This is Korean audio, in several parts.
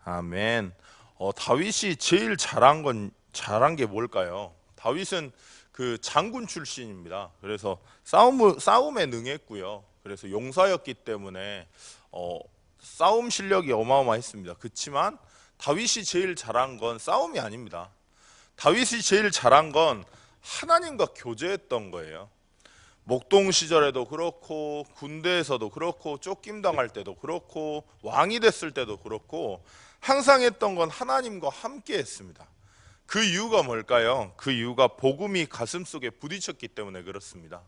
아멘. 다윗이 제일 잘한 게 뭘까요? 다윗은 그 장군 출신입니다. 그래서 싸움에 능했고요. 그래서 용사였기 때문에 싸움 실력이 어마어마했습니다. 그렇지만 다윗이 제일 잘한 건 싸움이 아닙니다. 다윗이 제일 잘한 건 하나님과 교제했던 거예요. 목동 시절에도 그렇고 군대에서도 그렇고 쫓김 당할 때도 그렇고 왕이 됐을 때도 그렇고 항상 했던 건 하나님과 함께 했습니다. 그 이유가 뭘까요? 그 이유가 복음이 가슴속에 부딪혔기 때문에 그렇습니다.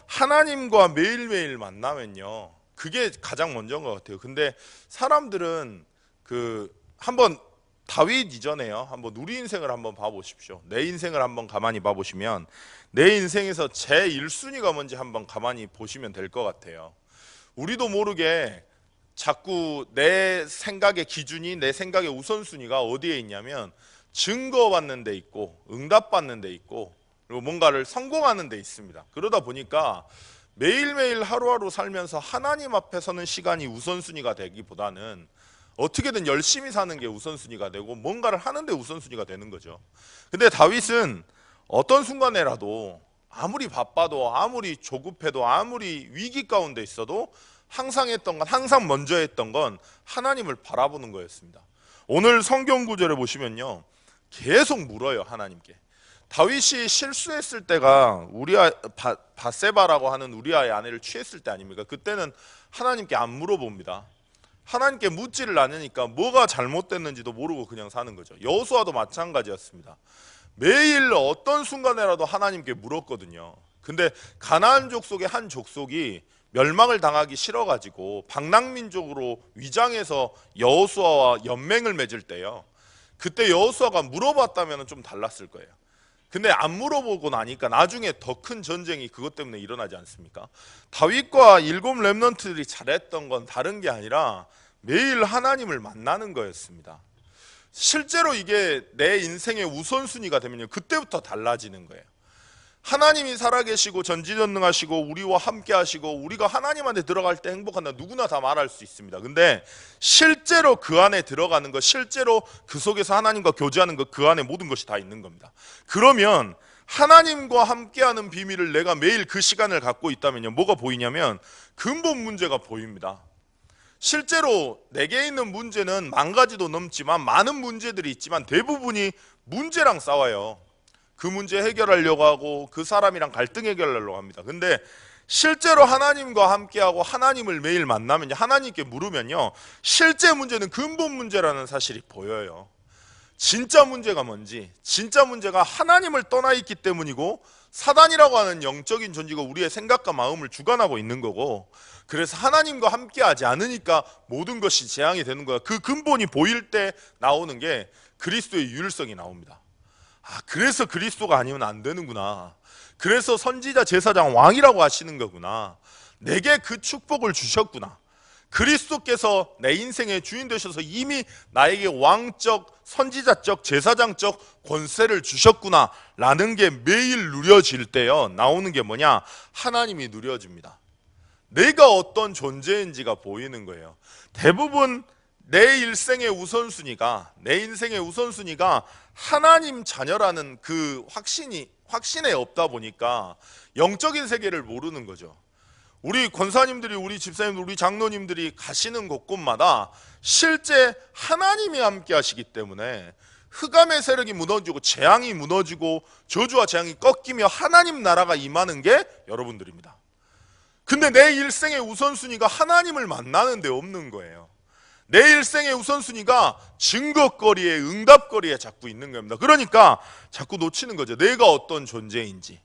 하나님과 매일매일 만나면요, 그게 가장 먼저인 것 같아요. 근데 사람들은 한번 다윗 이전에요, 한번 우리 인생을 한번 봐보십시오. 내 인생을 한번 가만히 봐보시면 내 인생에서 제 1순위가 뭔지 한번 가만히 보시면 될 것 같아요. 우리도 모르게 자꾸 내 생각의 기준이, 내 생각의 우선순위가 어디에 있냐면 증거받는 데 있고 응답받는 데 있고 그리고 뭔가를 성공하는 데 있습니다. 그러다 보니까 매일매일 하루하루 살면서 하나님 앞에 서는 시간이 우선순위가 되기보다는 어떻게든 열심히 사는 게 우선순위가 되고 뭔가를 하는 데 우선순위가 되는 거죠. 근데 다윗은 어떤 순간에라도 아무리 바빠도 아무리 조급해도 아무리 위기 가운데 있어도 항상 먼저 했던 건 하나님을 바라보는 거였습니다. 오늘 성경 구절에 보시면요, 계속 물어요, 하나님께. 다윗이 실수했을 때가 바세바라고 하는 우리아의 아내를 취했을 때 아닙니까? 그때는 하나님께 안 물어봅니다. 하나님께 묻지를 않으니까 뭐가 잘못됐는지도 모르고 그냥 사는 거죠. 여호수아도 마찬가지였습니다. 매일 어떤 순간에라도 하나님께 물었거든요. 근데 가나안 족속의 한 족속이 멸망을 당하기 싫어가지고 방랑민족으로 위장해서 여호수아와 연맹을 맺을 때요, 그때 여호수아가 물어봤다면 좀 달랐을 거예요. 근데 안 물어보고 나니까 나중에 더 큰 전쟁이 그것 때문에 일어나지 않습니까? 다윗과 7 렘넌트들이 잘했던 건 다른 게 아니라 매일 하나님을 만나는 거였습니다. 실제로 이게 내 인생의 우선순위가 되면요, 그때부터 달라지는 거예요. 하나님이 살아계시고 전지전능하시고 우리와 함께 하시고 우리가 하나님한테 들어갈 때 행복한다, 누구나 다 말할 수 있습니다. 근데 실제로 그 안에 들어가는 것, 실제로 그 속에서 하나님과 교제하는 것, 그 안에 모든 것이 다 있는 겁니다. 그러면 하나님과 함께하는 비밀을 내가 매일 그 시간을 갖고 있다면요, 뭐가 보이냐면 근본 문제가 보입니다. 실제로 내게 있는 문제는 10,000가지도 넘지만 많은 문제들이 있지만 대부분이 문제랑 싸워요. 그 문제 해결하려고 하고 그 사람이랑 갈등 해결하려고 합니다. 근데 실제로 하나님과 함께하고 하나님을 매일 만나면, 하나님께 물으면요, 실제 문제는 근본 문제라는 사실이 보여요. 진짜 문제가 뭔지, 진짜 문제가 하나님을 떠나 있기 때문이고 사단이라고 하는 영적인 존재가 우리의 생각과 마음을 주관하고 있는 거고, 그래서 하나님과 함께하지 않으니까 모든 것이 재앙이 되는 거야. 그 근본이 보일 때 나오는 게 그리스도의 유일성이 나옵니다. 그래서 그리스도가 아니면 안 되는구나. 그래서 선지자, 제사장, 왕이라고 하시는 거구나. 내게 그 축복을 주셨구나. 그리스도께서 내 인생의 주인 되셔서 이미 나에게 왕적, 선지자적, 제사장적 권세를 주셨구나 라는 게 매일 누려질 때요, 나오는 게 뭐냐? 하나님이 누려집니다. 내가 어떤 존재인지가 보이는 거예요. 대부분 내 인생의 우선순위가 하나님 자녀라는 그 확신에 없다 보니까 영적인 세계를 모르는 거죠. 우리 권사님들이, 우리 집사님들, 우리 장로님들이 가시는 곳곳마다 실제 하나님이 함께 하시기 때문에 흑암의 세력이 무너지고 재앙이 무너지고 저주와 재앙이 꺾이며 하나님 나라가 임하는 게 여러분들입니다. 근데 내 일생의 우선순위가 하나님을 만나는 데 없는 거예요. 내 일생의 우선순위가 증거거리에, 응답거리에 자꾸 있는 겁니다. 그러니까 자꾸 놓치는 거죠. 내가 어떤 존재인지.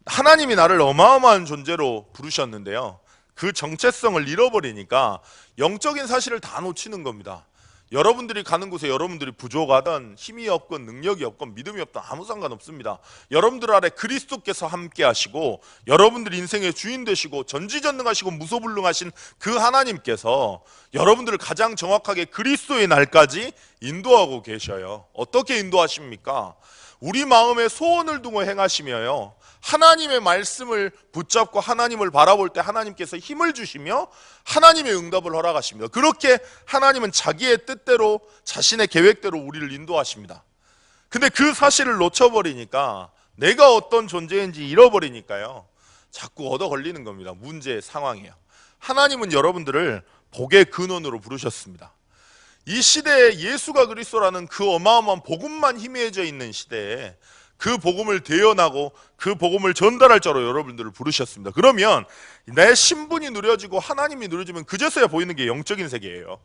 하나님이 나를 어마어마한 존재로 부르셨는데요, 그 정체성을 잃어버리니까 영적인 사실을 다 놓치는 겁니다. 여러분들이 가는 곳에 여러분들이 부족하든 힘이 없건 능력이 없건 믿음이 없든 아무 상관없습니다. 여러분들 아래 그리스도께서 함께 하시고 여러분들 인생의 주인 되시고 전지전능하시고 무소불능하신 그 하나님께서 여러분들을 가장 정확하게 그리스도의 날까지 인도하고 계셔요. 어떻게 인도하십니까? 우리 마음에 소원을 두고 행하시며요, 하나님의 말씀을 붙잡고 하나님을 바라볼 때 하나님께서 힘을 주시며 하나님의 응답을 허락하십니다. 그렇게 하나님은 자기의 뜻대로 자신의 계획대로 우리를 인도하십니다. 근데 그 사실을 놓쳐버리니까, 내가 어떤 존재인지 잃어버리니까요, 자꾸 얻어 걸리는 겁니다. 문제의 상황이에요. 하나님은 여러분들을 복의 근원으로 부르셨습니다. 이 시대에 예수가 그리스도라는 그 어마어마한 복음만 희미해져 있는 시대에 그 복음을 대연하고 그 복음을 전달할 자로 여러분들을 부르셨습니다. 그러면 내 신분이 누려지고 하나님이 누려지면 그제서야 보이는 게 영적인 세계예요.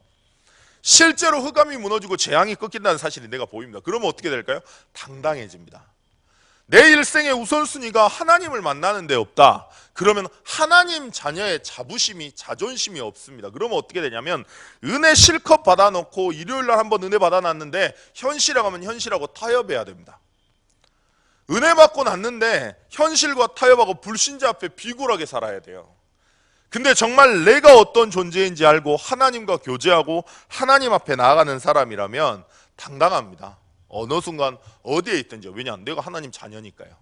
실제로 흑암이 무너지고 재앙이 꺾인다는 사실이 내가 보입니다. 그러면 어떻게 될까요? 당당해집니다. 내 일생의 우선순위가 하나님을 만나는 데 없다. 그러면 하나님 자녀의 자부심이, 자존심이 없습니다. 그러면 어떻게 되냐면, 은혜 실컷 받아놓고 일요일날 한번 은혜 받아놨는데 현실이라고 하면 현실하고 타협해야 됩니다. 은혜 받고 났는데 현실과 타협하고 불신자 앞에 비굴하게 살아야 돼요. 근데 정말 내가 어떤 존재인지 알고 하나님과 교제하고 하나님 앞에 나아가는 사람이라면 당당합니다. 어느 순간 어디에 있든지. 왜냐하면 내가 하나님 자녀니까요.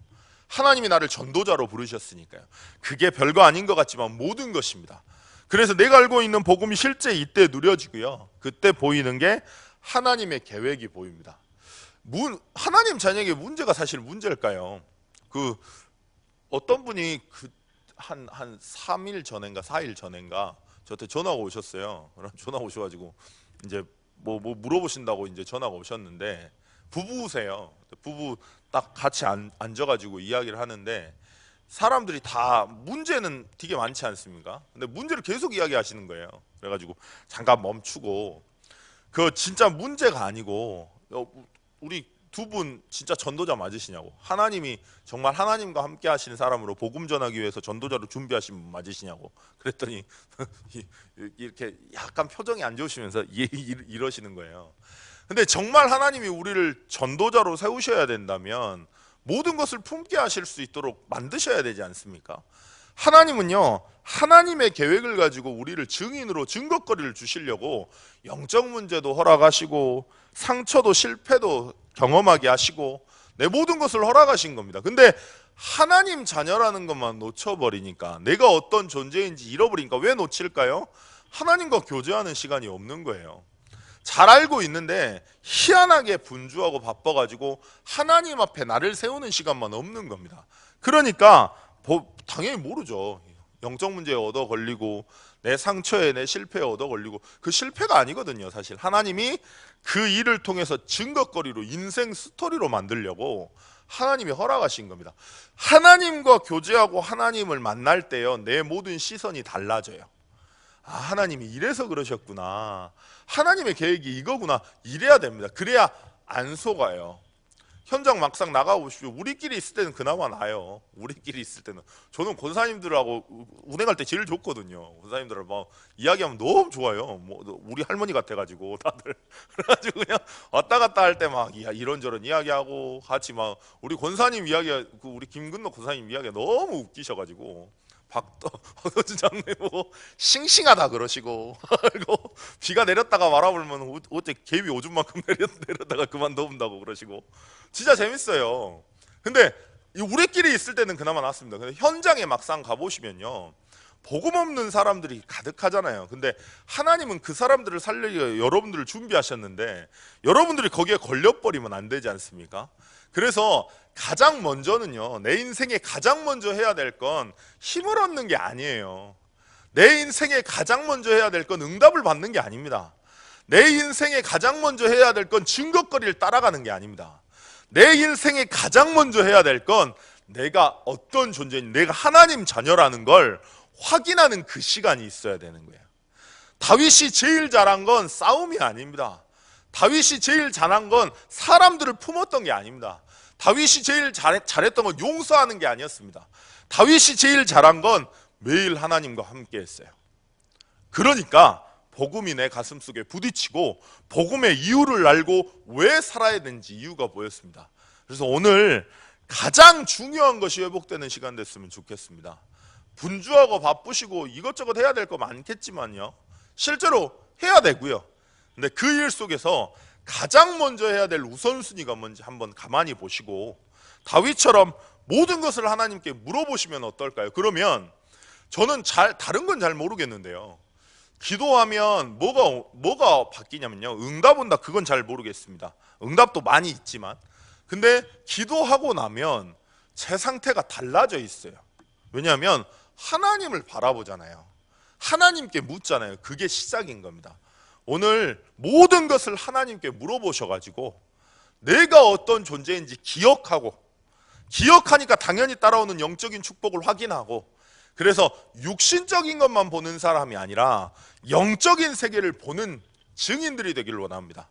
하나님이 나를 전도자로 부르셨으니까요. 그게 별거 아닌 것 같지만 모든 것입니다. 그래서 내가 알고 있는 복음이 실제 이때 누려지고요, 그때 보이는 게 하나님의 계획이 보입니다. 하나님 자녀에게 문제가 사실 문제일까요? 어떤 분이 한 3일 전인가 4일 전인가 저한테 전화가 오셨어요. 전화가 오셔가지고 이제 뭐 물어보신다고 이제 전화가 오셨는데, 부부세요. 부부 딱 같이 앉아가지고 이야기를 하는데, 사람들이 다 문제는 되게 많지 않습니까? 근데 문제를 계속 이야기하시는 거예요. 그래가지고 잠깐 멈추고, 그 진짜 문제가 아니고, 우리 두 분 진짜 전도자 맞으시냐고, 하나님이 정말 하나님과 함께 하시는 사람으로 복음 전하기 위해서 전도자로 준비하신 분 맞으시냐고 그랬더니 이렇게 약간 표정이 안 좋으시면서 이러시는 거예요. 근데 정말 하나님이 우리를 전도자로 세우셔야 된다면 모든 것을 품게 하실 수 있도록 만드셔야 되지 않습니까? 하나님은요, 하나님의 계획을 가지고 우리를 증인으로 증거거리를 주시려고 영적 문제도 허락하시고 상처도 실패도 경험하게 하시고 내 모든 것을 허락하신 겁니다. 근데 하나님 자녀라는 것만 놓쳐버리니까, 내가 어떤 존재인지 잃어버리니까. 왜 놓칠까요? 하나님과 교제하는 시간이 없는 거예요. 잘 알고 있는데 희한하게 분주하고 바빠가지고 하나님 앞에 나를 세우는 시간만 없는 겁니다. 그러니까 당연히 모르죠. 영적 문제에 얻어 걸리고 내 상처에 내 실패에 얻어 걸리고, 그 실패가 아니거든요. 사실 하나님이 그 일을 통해서 증거거리로, 인생 스토리로 만들려고 하나님이 허락하신 겁니다. 하나님과 교제하고 하나님을 만날 때요, 내 모든 시선이 달라져요. 아, 하나님이 이래서 그러셨구나, 하나님의 계획이 이거구나, 이래야 됩니다. 그래야 안 속아요. 현장 막상 나가보십시오. 우리끼리 있을 때는 그나마 나아요. 우리끼리 있을 때는. 저는 권사님들하고 운행할 때 제일 좋거든요. 권사님들을 막 이야기하면 너무 좋아요. 뭐 우리 할머니 같아가지고 다들. 그래가지고 그냥 왔다 갔다 할 때 막 이런저런 이야기하고 같이 막, 우리 권사님 이야기, 우리 김근노 권사님 이야기가 너무 웃기셔가지고 박도준 장님 보고 싱싱하다 그러시고, 그리고 비가 내렸다가 말아보면 어째 개비 오줌만큼 내렸다가 그만 넣은다고 그러시고, 진짜 재밌어요. 근데 우리끼리 있을 때는 그나마 낫습니다. 근데 현장에 막상 가보시면요, 복음 없는 사람들이 가득하잖아요. 근데 하나님은 그 사람들을 살리기 위해 여러분들을 준비하셨는데 여러분들이 거기에 걸려버리면 안 되지 않습니까? 그래서 가장 먼저는요, 내 인생에 가장 먼저 해야 될 건 힘을 얻는 게 아니에요. 내 인생에 가장 먼저 해야 될 건 응답을 받는 게 아닙니다. 내 인생에 가장 먼저 해야 될 건 증거거리를 따라가는 게 아닙니다. 내 인생에 가장 먼저 해야 될 건 내가 어떤 존재인지, 내가 하나님 자녀라는 걸 확인하는 그 시간이 있어야 되는 거예요. 다윗이 제일 잘한 건 싸움이 아닙니다. 다윗이 제일 잘한 건 사람들을 품었던 게 아닙니다. 다윗이 제일 잘했던 건 용서하는 게 아니었습니다. 다윗이 제일 잘한 건 매일 하나님과 함께 했어요. 그러니까 복음이 내 가슴속에 부딪히고 복음의 이유를 알고 왜 살아야 되는지 이유가 보였습니다. 그래서 오늘 가장 중요한 것이 회복되는 시간 됐으면 좋겠습니다. 분주하고 바쁘시고 이것저것 해야 될 거 많겠지만요, 실제로 해야 되고요. 근데 그 일 속에서 가장 먼저 해야 될 우선순위가 뭔지 한번 가만히 보시고, 다윗처럼 모든 것을 하나님께 물어보시면 어떨까요? 그러면 저는 다른 건 잘 모르겠는데요. 기도하면 뭐가 바뀌냐면요. 응답 온다, 그건 잘 모르겠습니다. 응답도 많이 있지만. 근데 기도하고 나면 제 상태가 달라져 있어요. 왜냐하면 하나님을 바라보잖아요. 하나님께 묻잖아요. 그게 시작인 겁니다. 오늘 모든 것을 하나님께 물어보셔가지고 내가 어떤 존재인지 기억하니까 당연히 따라오는 영적인 축복을 확인하고, 그래서 육신적인 것만 보는 사람이 아니라 영적인 세계를 보는 증인들이 되기를 원합니다.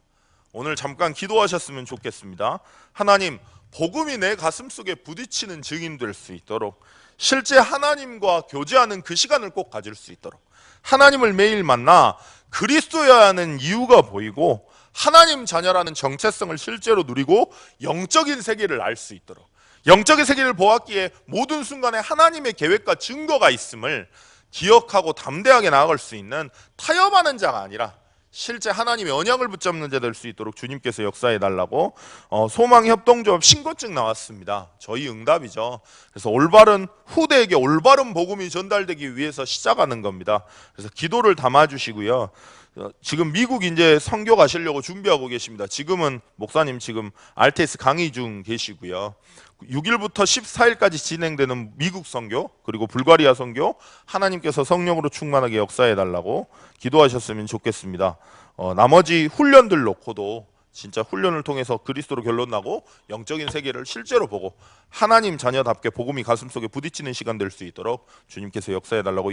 오늘 잠깐 기도하셨으면 좋겠습니다. 하나님, 복음이 내 가슴 속에 부딪히는 증인 될 수 있도록, 실제 하나님과 교제하는 그 시간을 꼭 가질 수 있도록, 하나님을 매일 만나 그리스도여야 하는 이유가 보이고 하나님 자녀라는 정체성을 실제로 누리고 영적인 세계를 알 수 있도록, 영적인 세계를 보았기에 모든 순간에 하나님의 계획과 증거가 있음을 기억하고 담대하게 나아갈 수 있는 타협하는 자가 아니라 실제 하나님의 언약을 붙잡는 자 될 수 있도록 주님께서 역사해 달라고. 소망협동조합 신고증 나왔습니다. 저희 응답이죠. 그래서 올바른 후대에게 올바른 복음이 전달되기 위해서 시작하는 겁니다. 그래서 기도를 담아주시고요. 지금 미국 이제 선교 가시려고 준비하고 계십니다. 지금은 목사님 지금 RTS 강의 중 계시고요. 6일부터 14일까지 진행되는 미국 선교, 그리고 불가리아 선교, 하나님께서 성령으로 충만하게 역사해 달라고 기도하셨으면 좋겠습니다. 나머지 훈련들 놓고도 진짜 훈련을 통해서 그리스도로 결론나고 영적인 세계를 실제로 보고 하나님 자녀답게 복음이 가슴속에 부딪히는 시간 될 수 있도록 주님께서 역사해 달라고.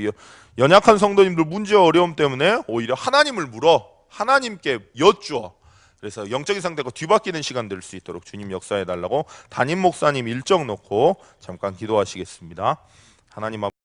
연약한 성도님들 문제와 어려움 때문에 오히려 하나님을 물어 하나님께 여쭈어, 그래서 영적인 상태가 뒤바뀌는 시간 될 수 있도록 주님 역사해 달라고. 담임 목사님 일정 놓고 잠깐 기도하시겠습니다. 하나님